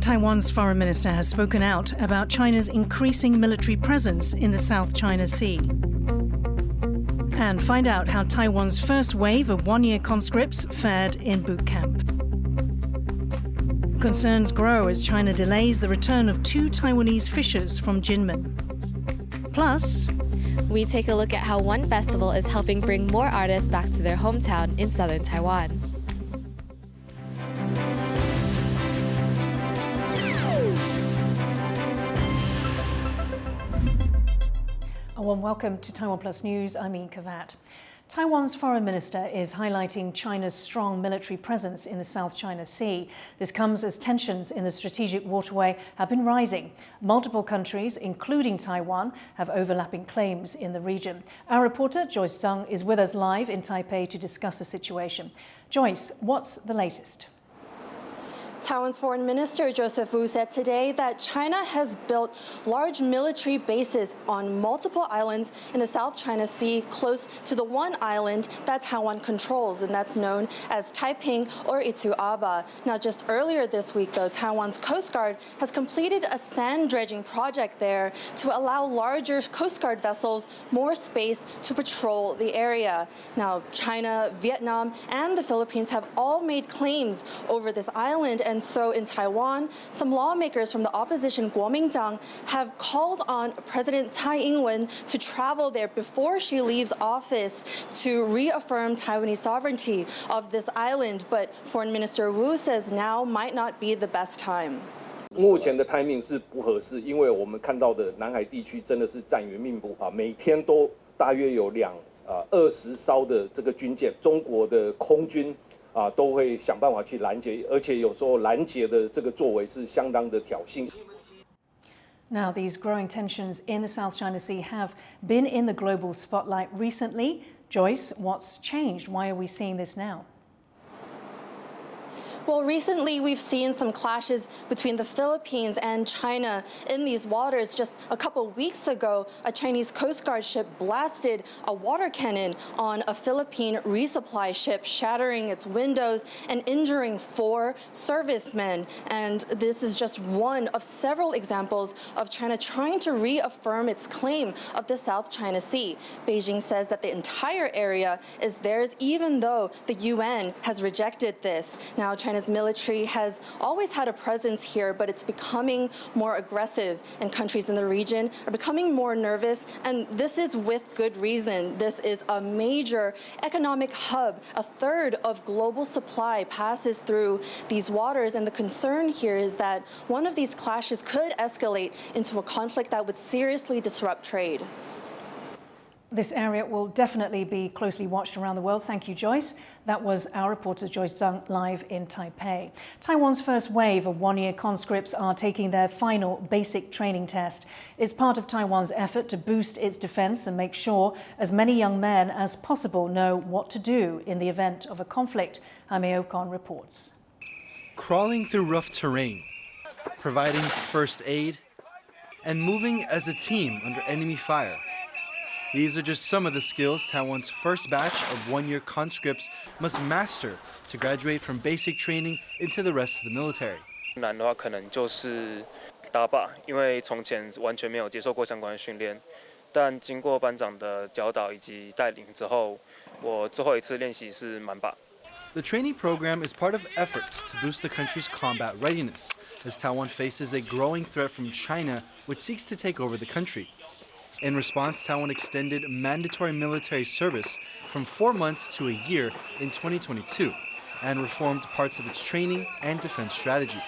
Taiwan's foreign minister has spoken out about China's increasing military presence in the South China Sea. And find out how Taiwan's first wave of one-year conscripts fared in boot camp. Concerns grow as China delays the return of 2 Taiwanese fishers from Kinmen. Plus, we take a look at how one festival is helping bring more artists back to their hometown in southern Taiwan. A warm welcome to TaiwanPlus News. I'm Yin Khvat. Taiwan's foreign minister is highlighting China's strong military presence in the South China Sea. This comes as tensions in the strategic waterway have been rising. Multiple countries, including Taiwan, have overlapping claims in the region. Our reporter, Joyce Zhang, is with us live in Taipei to discuss the situation. Joyce, what's the latest? Taiwan's Foreign Minister Joseph Wu said today that China has built large military bases on multiple islands in the South China Sea close to the one island that Taiwan controls, and that's known as Taiping or Ituaba. Now, just earlier this week, though, Taiwan's Coast Guard has completed a sand dredging project there to allow larger Coast Guard vessels more space to patrol the area. Now, China, Vietnam, and the Philippines have all made claims over this island. And so in Taiwan, some lawmakers from the opposition Kuomintang have called on President Tsai Ing-wen to travel there before she leaves office to reaffirm Taiwanese sovereignty of this island. But Foreign Minister Wu says now might not be the best time. 目前的 timing 是不合适，因为我们看到的南海地区真的是战云密布啊，每天都大约有20艘的这个军舰，中国的空军。都会想办法去拦截，而且有时候拦截的这个作为是相当的挑衅。 Now, these growing tensions in the South China Sea have been in the global spotlight recently. Joyce, what's changed? Why are we seeing this now? Well, recently we've seen some clashes between the Philippines and China in these waters. Just a couple weeks ago, a Chinese Coast Guard ship blasted a water cannon on a Philippine resupply ship, shattering its windows and injuring 4 servicemen. And this is just one of several examples of China trying to reaffirm its claim of the South China Sea. Beijing says that the entire area is theirs, even though the UN has rejected this. Now, China's military has always had a presence here, but it's becoming more aggressive, and countries in the region are becoming more nervous, and this is with good reason. This is a major economic hub. A third of global supply passes through these waters, and the concern here is that one of these clashes could escalate into a conflict that would seriously disrupt trade. This area will definitely be closely watched around the world. Thank you, Joyce. That was our reporter Joyce Zhang live in Taipei. Taiwan's first wave of one-year conscripts are taking their final basic training test. It's part of Taiwan's effort to boost its defense and make sure as many young men as possible know what to do in the event of a conflict. Jaime Ocon reports. Crawling through rough terrain, providing first aid, and moving as a team under enemy fire. These are just some of the skills Taiwan's first batch of one-year conscripts must master to graduate from basic training into the rest of the military. 难的话可能就是打靶，因为从前完全没有接受过相关的训练，但经过班长的教导以及带领之后，我最后一次练习是满靶。 The training program is part of efforts to boost the country's combat readiness, as Taiwan faces a growing threat from China, which seeks to take over the country. In response, Taiwan extended mandatory military service from 4 months to a year in 2022 and reformed parts of its training and defense strategy.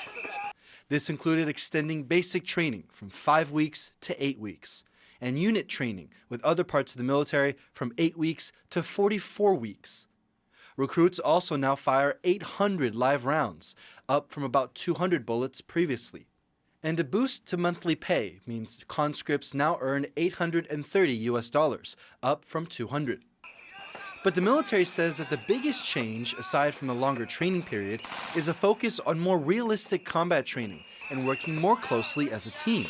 This included extending basic training from 5 weeks to 8 weeks and unit training with other parts of the military from 8 weeks to 44 weeks. Recruits also now fire 800 live rounds, up from about 200 bullets previously. And a boost to monthly pay means conscripts now earn $830, up from $200. But the military says that the biggest change, aside from the longer training period, is a focus on more realistic combat training and working more closely as a team.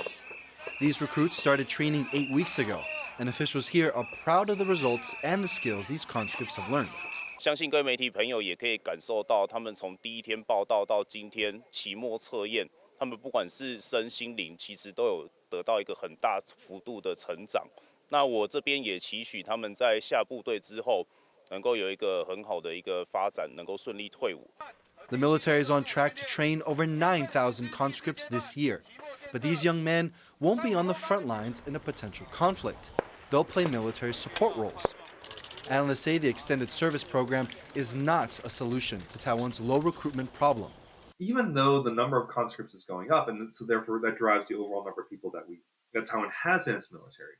These recruits started training 8 weeks ago, and officials here are proud of the results and the skills these conscripts have learned. 相信各位媒体朋友也可以感受到，他们从第一天报道到今天期末测验，他们不管是身心灵，其实都有得到一个很大幅度的成长。那我这边也期许他们在下部队之后，能够有一个很好的一个发展，能够顺利退伍。The military is on track to train over 9,000 conscripts this year. But these young men won't be on the front lines in a potential conflict. They'll play military support roles. Analysts say the extended service program is not a solution to Taiwan's low recruitment problem. Even though the number of conscripts is going up, and so therefore that drives the overall number of people that Taiwan has in its military,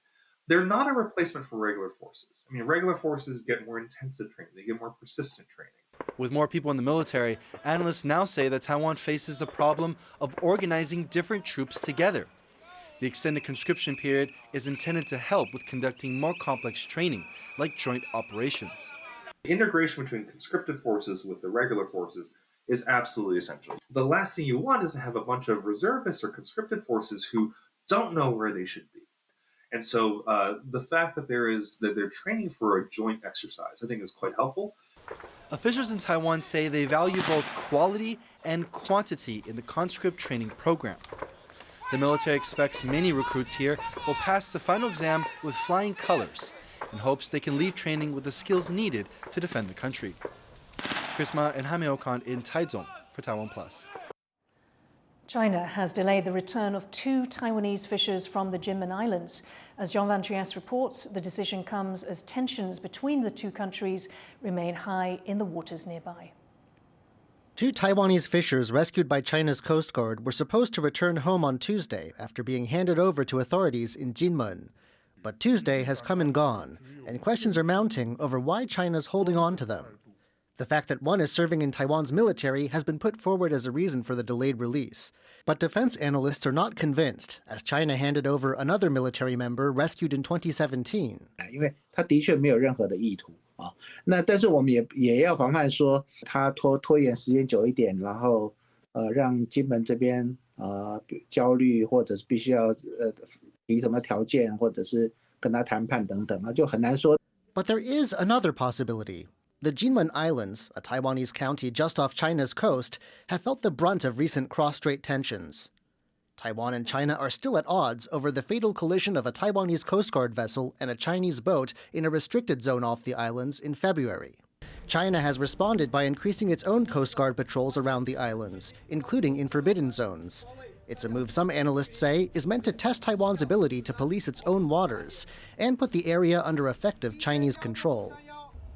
they're not a replacement for regular forces. I mean, regular forces get more intensive training, they get more persistent training. With more people in the military, analysts now say that Taiwan faces the problem of organizing different troops together. The extended conscription period is intended to help with conducting more complex training, like joint operations. The integration between conscripted forces with the regular forces is absolutely essential. The last thing you want is to have a bunch of reservists or conscripted forces who don't know where they should be. And so the fact that they're training for a joint exercise, I think, is quite helpful. Officials in Taiwan say they value both quality and quantity in the conscript training program. The military expects many recruits here will pass the final exam with flying colors and hopes they can leave training with the skills needed to defend the country. Chris Ma and Jaime Okan in Taichung for TaiwanPlus. China has delayed the return of 2 Taiwanese fishers from the Kinmen Islands. As John Van Trieste reports, the decision comes as tensions between the 2 countries remain high in the waters nearby. 2 Taiwanese fishers rescued by China's Coast Guard were supposed to return home on Tuesday after being handed over to authorities in Kinmen. But Tuesday has come and gone, and questions are mounting over why China's holding on to them. The fact that one is serving in Taiwan's military has been put forward as a reason for the delayed release. But defense analysts are not convinced, as China handed over another military member rescued in 2017. 因为他的确没有任何的意图啊，那但是我们也要防范说他拖延时间久一点，然后让金门这边焦虑，或者是必须要提什么条件，或者是跟他谈判等等啊，就很难说。But there is another possibility. The Kinmen Islands, a Taiwanese county just off China's coast, have felt the brunt of recent cross-strait tensions. Taiwan and China are still at odds over the fatal collision of a Taiwanese Coast Guard vessel and a Chinese boat in a restricted zone off the islands in February. China has responded by increasing its own Coast Guard patrols around the islands, including in forbidden zones. It's a move some analysts say is meant to test Taiwan's ability to police its own waters and put the area under effective Chinese control.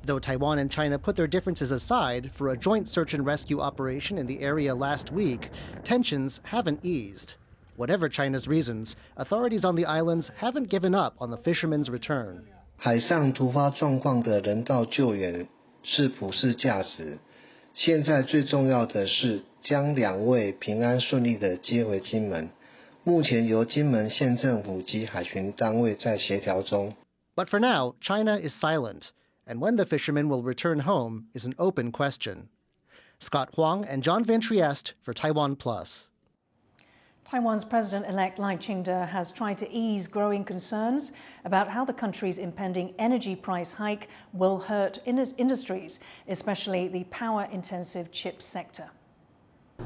Though Taiwan and China put their differences aside for a joint search and rescue operation in the area last week, tensions haven't eased. Whatever China's reasons, authorities on the islands haven't given up on the fishermen's return. 海上突发状况的人道救援是普世价值。现在最重要的是将2位平安顺利地接回金门。目前由金门县政府及海巡单位在协调中。But for now, China is silent. And when the fishermen will return home is an open question. Scott Huang and John Van Trieste for TaiwanPlus. Taiwan's President-elect Lai Ching-te has tried to ease growing concerns about how the country's impending energy price hike will hurt industries, especially the power-intensive chip sector.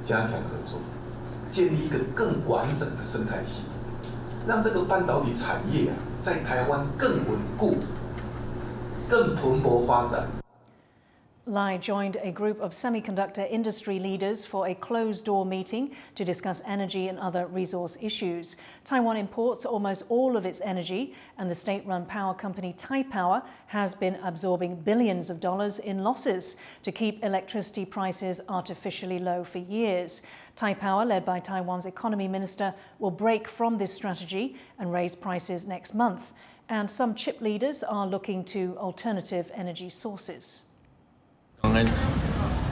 加强合作，建立一个更完整的生态系统，让这个半导体产业在台湾更稳固。 更蓬勃发展。 Lai joined a group of semiconductor industry leaders for a closed-door meeting to discuss energy and other resource issues. Taiwan imports almost all of its energy, and the state-run power company Taipower has been absorbing billions of dollars in losses to keep electricity prices artificially low for years. Taipower, led by Taiwan's economy minister, will break from this strategy and raise prices next month. And some chip leaders are looking to alternative energy sources. 刚才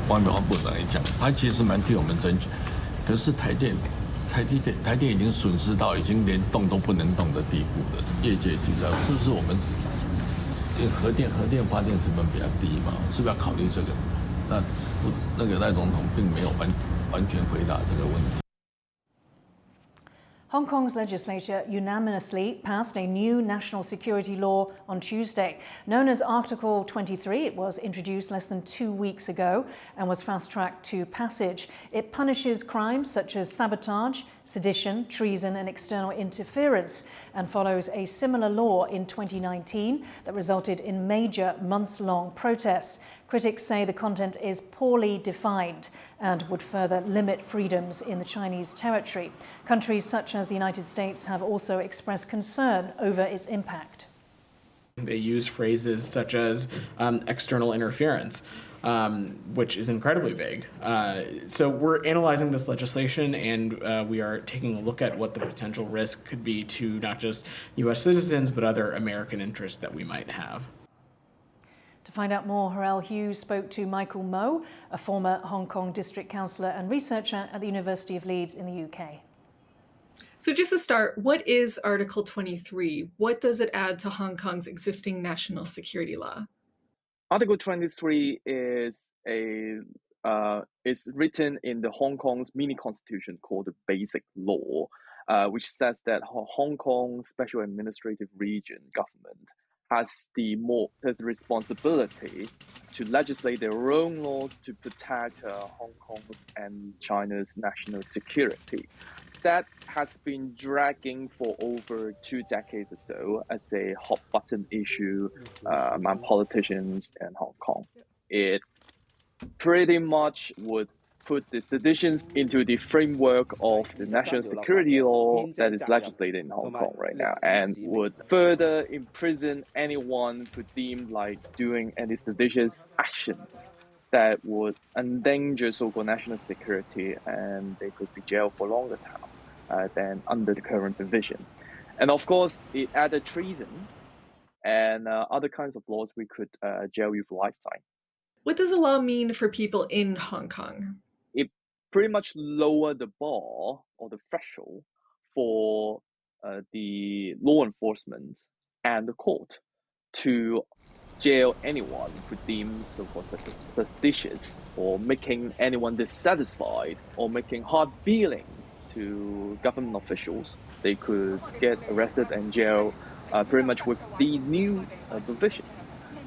王美华部长也讲，他其实蛮替我们争取，可是台电已经损失到已经连动都不能动的地步了。业界知道是不是我们核电发电成本比较低嘛？是不是要考虑这个？那个赖总统并没有完全回答这个问题。Hong Kong's legislature unanimously passed a new national security law on Tuesday. Known as Article 23, it was introduced less than 2 weeks ago and was fast-tracked to passage. It punishes crimes such as sabotage, sedition, treason and external interference, and follows a similar law in 2019 that resulted in major months-long protests. Critics say the content is poorly defined and would further limit freedoms in the Chinese territory. Countries such as the United States have also expressed concern over its impact. They use phrases such as external interference, which is incredibly vague. So we're analyzing this legislation, and we are taking a look at what the potential risk could be to not just U.S. citizens, but other American interests that we might have. To find out more, Harel Hughes spoke to Michael Moe, a former Hong Kong district councillor and researcher at the University of Leeds in the UK. So just to start, what is Article 23? What does it add to Hong Kong's existing national security law? Article 23 is written in the Hong Kong's mini constitution called the Basic Law, which says that Hong Kong Special Administrative Region government has the responsibility to legislate their own laws to protect Hong Kong's and China's national security. That has been dragging for over 2 decades or so as a hot button issue among politicians in Hong Kong. It pretty much would put the seditions into the framework of the national security law that is legislated in Hong Kong right now, and would further imprison anyone who deemed like doing any seditious actions that would endanger so-called national security, and they could be jailed for longer time than under the current provision. And of course, it added treason and other kinds of laws we could jail you for lifetime. What does the law mean for people in Hong Kong? It pretty much lowered the bar or the threshold for the law enforcement and the court to jail anyone who deemed so-called suspicious or making anyone dissatisfied or making hard feelings to government officials. They could get arrested and jailed pretty much with these new provisions.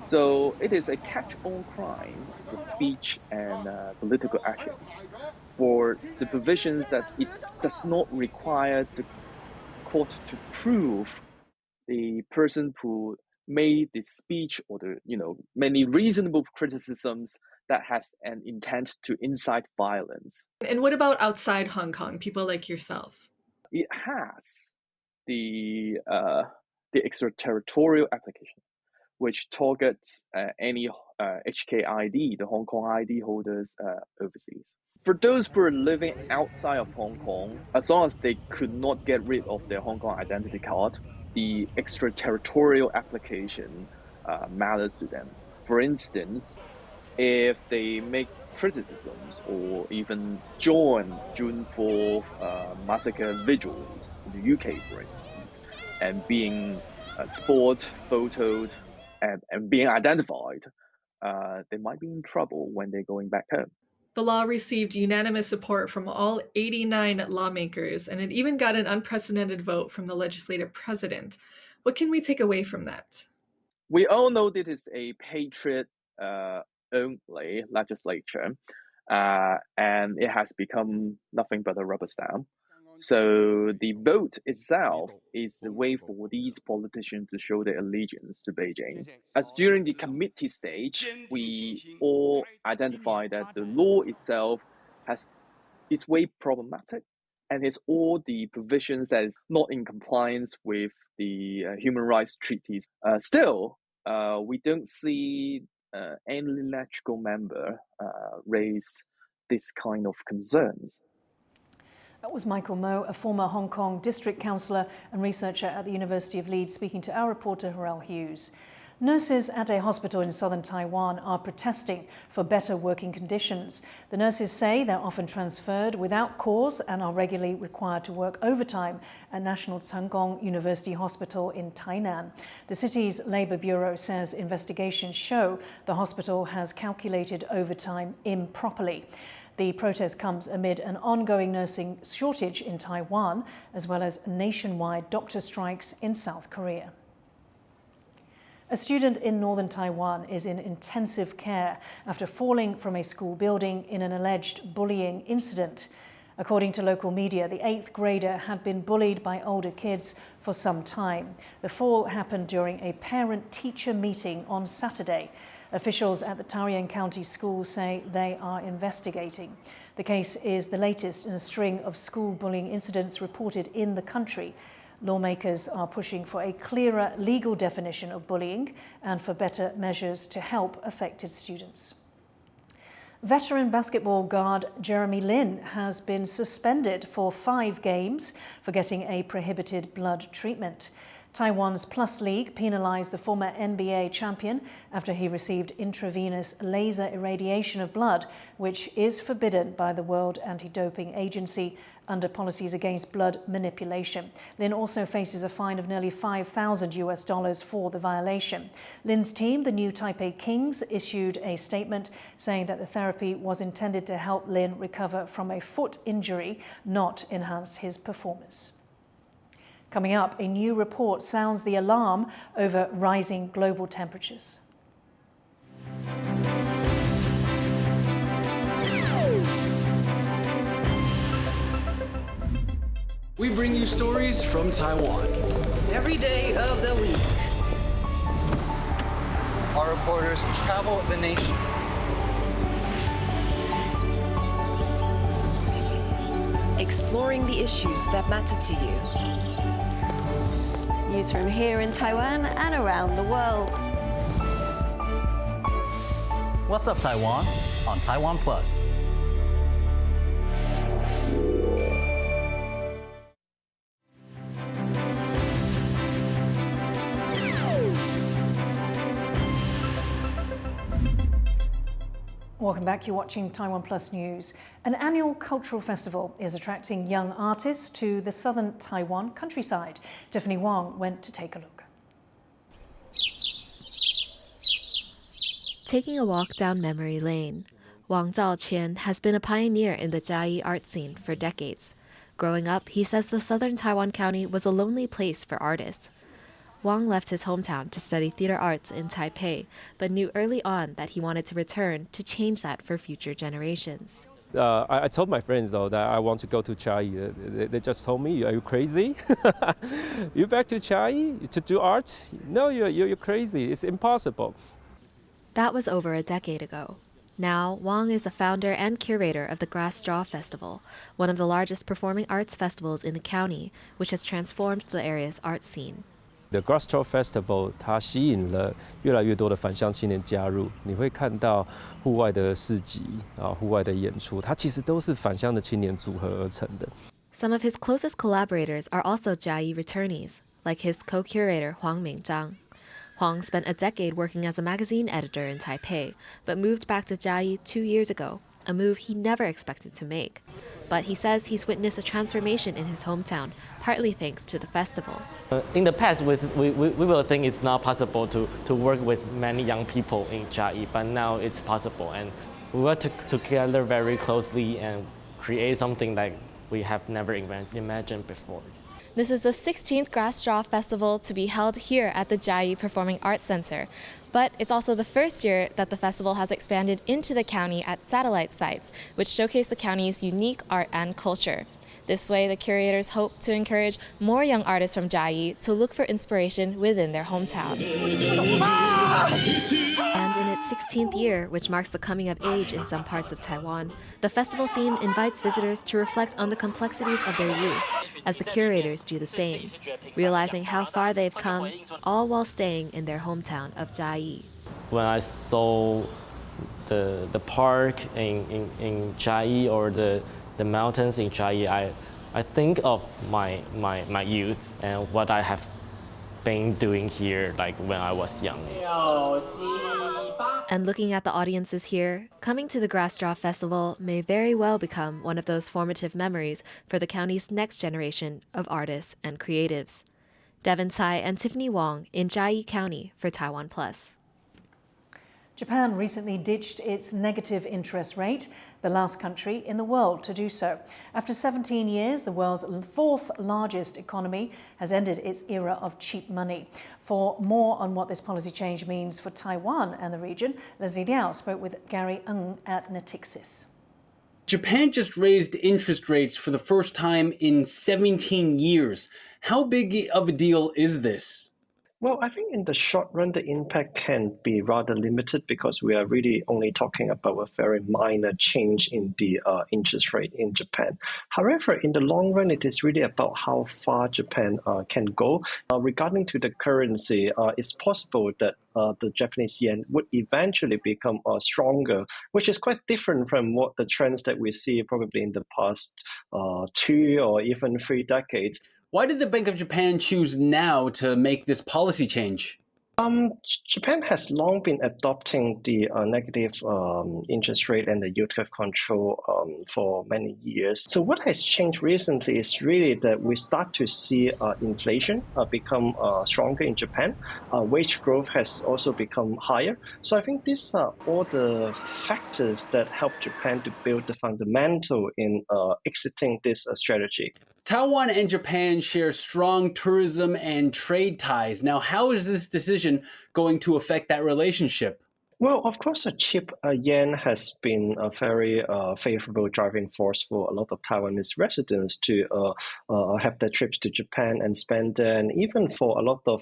So it is a catch-all crime for speech and political actions. For the provisions that it does not require the court to prove the person who made the speech or the many reasonable criticisms that has an intent to incite violence. And what about outside Hong Kong, people like yourself? It has the extraterritorial application, which targets any HKID, the Hong Kong ID holders overseas. For those who are living outside of Hong Kong, as long as they could not get rid of their Hong Kong identity card, the extraterritorial application matters to them. For instance, if they make criticisms or even join June 4th massacre vigils in the UK, for instance, and being spotted, photoed, and being identified, they might be in trouble when they're going back home. The law received unanimous support from all 89 lawmakers, and it even got an unprecedented vote from the legislative president. What can we take away from that? We all know this is a patriot-only legislature, and it has become nothing but a rubber stamp. So the vote itself is a way for these politicians to show their allegiance to Beijing. As during the committee stage, we all identify that the law itself is way problematic and has all the provisions that is not in compliance with the human rights treaties. Still, we don't see any legislative member raise this kind of concerns. That was Michael Moe, a former Hong Kong district councillor and researcher at the University of Leeds, speaking to our reporter Harel Hughes. Nurses at a hospital in southern Taiwan are protesting for better working conditions. The nurses say they're often transferred without cause and are regularly required to work overtime at National Tsen Kung University Hospital in Tainan. The city's Labour Bureau says investigations show the hospital has calculated overtime improperly. The protest comes amid an ongoing nursing shortage in Taiwan, as well as nationwide doctor strikes in South Korea. A student in northern Taiwan is in intensive care after falling from a school building in an alleged bullying incident. According to local media, the 8th grader had been bullied by older kids for some time. The fall happened during a parent-teacher meeting on Saturday. Officials at the Taoyuan County School say they are investigating. The case is the latest in a string of school bullying incidents reported in the country. Lawmakers are pushing for a clearer legal definition of bullying and for better measures to help affected students. Veteran basketball guard Jeremy Lin has been suspended for 5 games for getting a prohibited blood treatment. Taiwan's Plus League penalized the former NBA champion after he received intravenous laser irradiation of blood, which is forbidden by the World Anti-Doping Agency under policies against blood manipulation. Lin also faces a fine of nearly $5,000 for the violation. Lin's team, the New Taipei Kings, issued a statement saying that the therapy was intended to help Lin recover from a foot injury, not enhance his performance. Coming up, a new report sounds the alarm over rising global temperatures. We bring you stories from Taiwan. Every day of the week. Our reporters travel the nation. Exploring the issues that matter to you. News from here in Taiwan and around the world. What's up, Taiwan? On TaiwanPlus. Welcome back. You're watching Taiwan Plus News. An annual cultural festival is attracting young artists to the southern Taiwan countryside. Tiffany Wong went to take a look. Taking a walk down memory lane, Wang Zhaoqian has been a pioneer in the Jiayi art scene for decades. Growing up, he says the southern Taiwan county was a lonely place for artists. Wang left his hometown to study theater arts in Taipei, but knew early on that he wanted to return to change that for future generations. I told my friends, though, that I want to go to Chiayi. They just told me, are you crazy? You back to Chiayi to do art? No, you're crazy. It's impossible. That was over a decade ago. Now, Wang is the founder and curator of the Grass Straw Festival, one of the largest performing arts festivals in the county, which has transformed the area's art scene. The Grass Straw Festival 它吸引了越来越多的返乡青年加入，你会看到户外的市集啊，户外的演出，它其实都是返乡的青年组合而成的。Some of his closest collaborators are also Jiayi returnees, like his co-curator Huang Mingzhang. Huang spent a decade working as a magazine editor in Taipei, but moved back to Jiayi 2 years ago, a move he never expected to make. But he says he's witnessed a transformation in his hometown, partly thanks to the festival. In the past, we will think it's not possible to work with many young people in Jiayi, but now it's possible. And we work together very closely and create something that we have never imagined before. This is the 16th Grass Straw Festival to be held here at the Jiayi Performing Arts Center. But it's also the first year that the festival has expanded into the county at satellite sites, which showcase the county's unique art and culture. This way, the curators hope to encourage more young artists from Jiayi to look for inspiration within their hometown. And in its 16th year, which marks the coming of age in some parts of Taiwan, the festival theme invites visitors to reflect on the complexities of their youth, as the curators do the same, realizing how far they've come, all while staying in their hometown of Jiayi. When I saw the park in Jiayi or the mountains in Jiayi, I think of my youth and what I have been doing here like when I was young. And looking at the audiences here, coming to the Grass Straw Festival may very well become one of those formative memories for the county's next generation of artists and creatives. Devin Tsai and Tiffany Wong in Chiayi County for TaiwanPlus. Japan recently ditched its negative interest rate, the last country in the world to do so. After 17 years, the world's fourth largest economy has ended its era of cheap money. For more on what this policy change means for Taiwan and the region, Leslie Liao spoke with Gary Ng at Natixis. Japan just raised interest rates for the first time in 17 years. How big of a deal is this? Well, I think in the short run, the impact can be rather limited because we are really only talking about a very minor change in the interest rate in Japan. However, in the long run, it is really about how far Japan can go. Regarding to the currency, it's possible that the Japanese yen would eventually become stronger, which is quite different from what the trends that we see probably in the past 2 or even 3 decades. Why did the Bank of Japan choose now to make this policy change? Japan has long been adopting the negative interest rate and the yield curve control for many years. So what has changed recently is really that we start to see inflation become stronger in Japan. Wage growth has also become higher. So I think these are all the factors that help Japan to build the fundamental in exiting this strategy. Taiwan and Japan share strong tourism and trade ties. Now, how is this decision going to affect that relationship? Well, of course, a cheap yen has been a very favorable driving force for a lot of Taiwanese residents to have their trips to Japan and spend there, and even for a lot of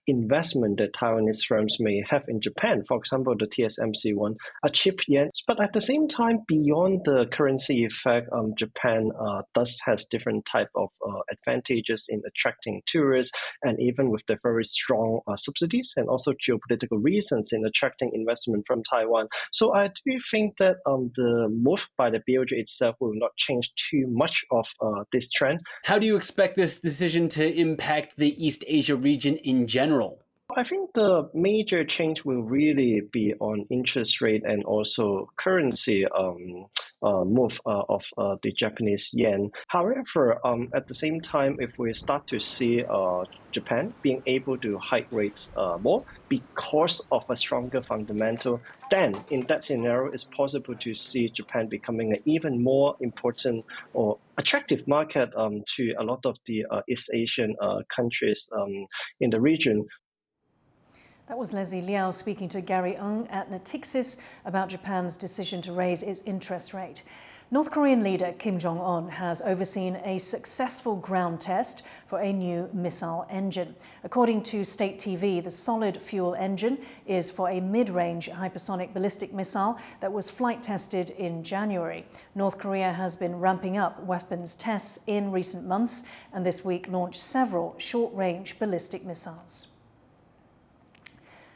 investment that Taiwanese firms may have in Japan. For example, the TSMC one, a cheap yen. But at the same time, beyond the currency effect, Japan does has different type of advantages in attracting tourists, and even with the very strong subsidies and also geopolitical reasons in attracting investment from Taiwan. So I do think that the move by the BOJ itself will not change too much of this trend. How do you expect this decision to impact the East Asia region in general? I think the major change will really be on interest rate and also currency move of the Japanese yen. However, at the same time, if we start to see Japan being able to hike rates more because of a stronger fundamental, then in that scenario, it's possible to see Japan becoming an even more important or attractive market to a lot of the East Asian countries in the region. That was Leslie Liao speaking to Gary Ng at Natixis about Japan's decision to raise its interest rate. North Korean leader Kim Jong-un has overseen a successful ground test for a new missile engine. According to state TV, the solid fuel engine is for a mid-range hypersonic ballistic missile that was flight tested in January. North Korea has been ramping up weapons tests in recent months and this week launched several short-range ballistic missiles.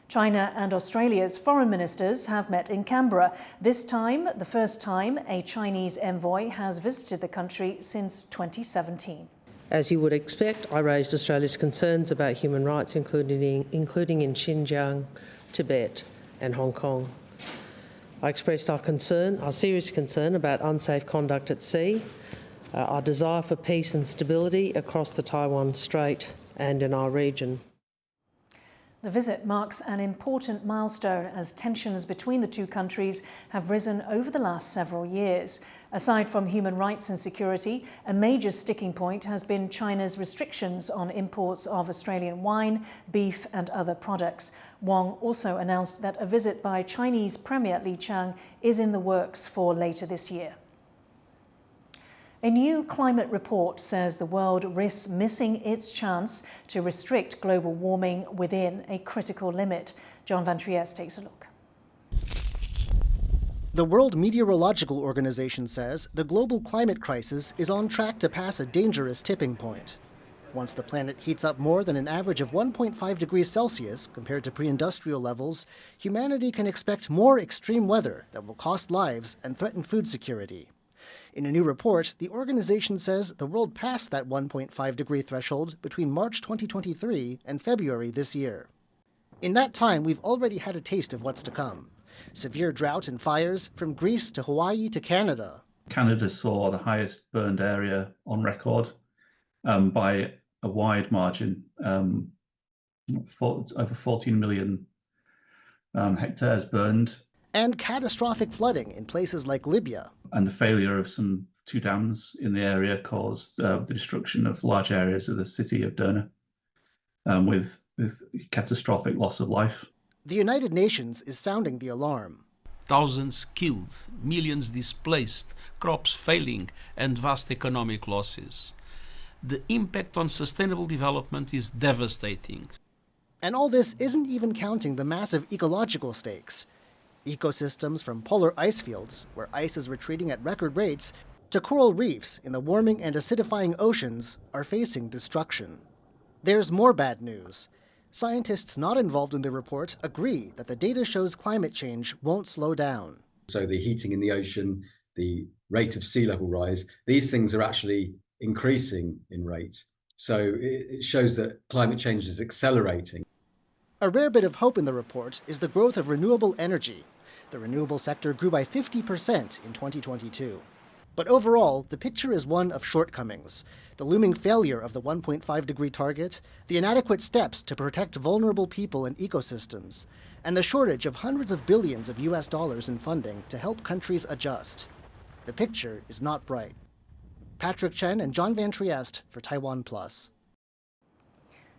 China and Australia's foreign ministers have met in Canberra. This time, the first time a Chinese envoy has visited the country since 2017. As you would expect, I raised Australia's concerns about human rights, including in Xinjiang, Tibet and Hong Kong. I expressed our serious concern about unsafe conduct at sea, our desire for peace and stability across the Taiwan Strait and in our region. The visit marks an important milestone as tensions between the two countries have risen over the last several years. Aside from human rights and security, a major sticking point has been China's restrictions on imports of Australian wine, beef and other products. Wang also announced that a visit by Chinese Premier Li Qiang is in the works for later this year. A new climate report says the world risks missing its chance to restrict global warming within a critical limit. John Van Trieste takes a look. The World Meteorological Organization says the global climate crisis is on track to pass a dangerous tipping point. Once the planet heats up more than an average of 1.5 degrees Celsius compared to pre-industrial levels, humanity can expect more extreme weather that will cost lives and threaten food security. In a new report, the organization says the world passed that 1.5-degree threshold between March 2023 and February this year. In that time, we've already had a taste of what's to come. Severe drought and fires from Greece to Hawaii to Canada. Canada saw the highest burned area on record by a wide margin, over 14 million hectares burned. And catastrophic flooding in places like Libya. And the failure of two dams in the area caused the destruction of large areas of the city of Derna, with catastrophic loss of life. The United Nations is sounding the alarm. Thousands killed, millions displaced, crops failing, and vast economic losses. The impact on sustainable development is devastating. And all this isn't even counting the massive ecological stakes. Ecosystems from polar ice fields, where ice is retreating at record rates, to coral reefs in the warming and acidifying oceans are facing destruction. There's more bad news. Scientists not involved in the report agree that the data shows climate change won't slow down. So the heating in the ocean, the rate of sea level rise, these things are actually increasing in rate. So it shows that climate change is accelerating. A rare bit of hope in the report is the growth of renewable energy. The renewable sector grew by 50% in 2022. But overall, the picture is one of shortcomings. The looming failure of the 1.5-degree target, the inadequate steps to protect vulnerable people and ecosystems, and the shortage of hundreds of billions of US dollars in funding to help countries adjust. The picture is not bright. Patrick Chen and John Van Trieste for TaiwanPlus.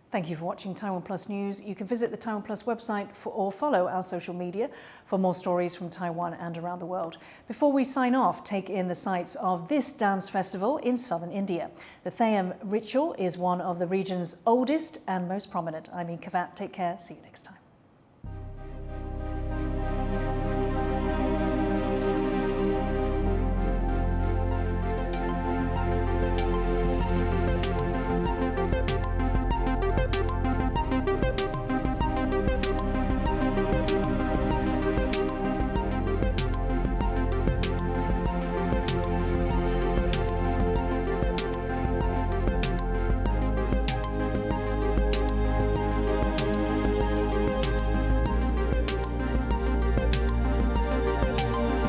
Thank you for watching Taiwan Plus News. You can visit the Taiwan Plus website or follow our social media for more stories from Taiwan and around the world. Before we sign off, take in the sights of this dance festival in southern India. The Theyyam ritual is one of the region's oldest and most prominent. I'm Yin Khvat. Take care. See you next time.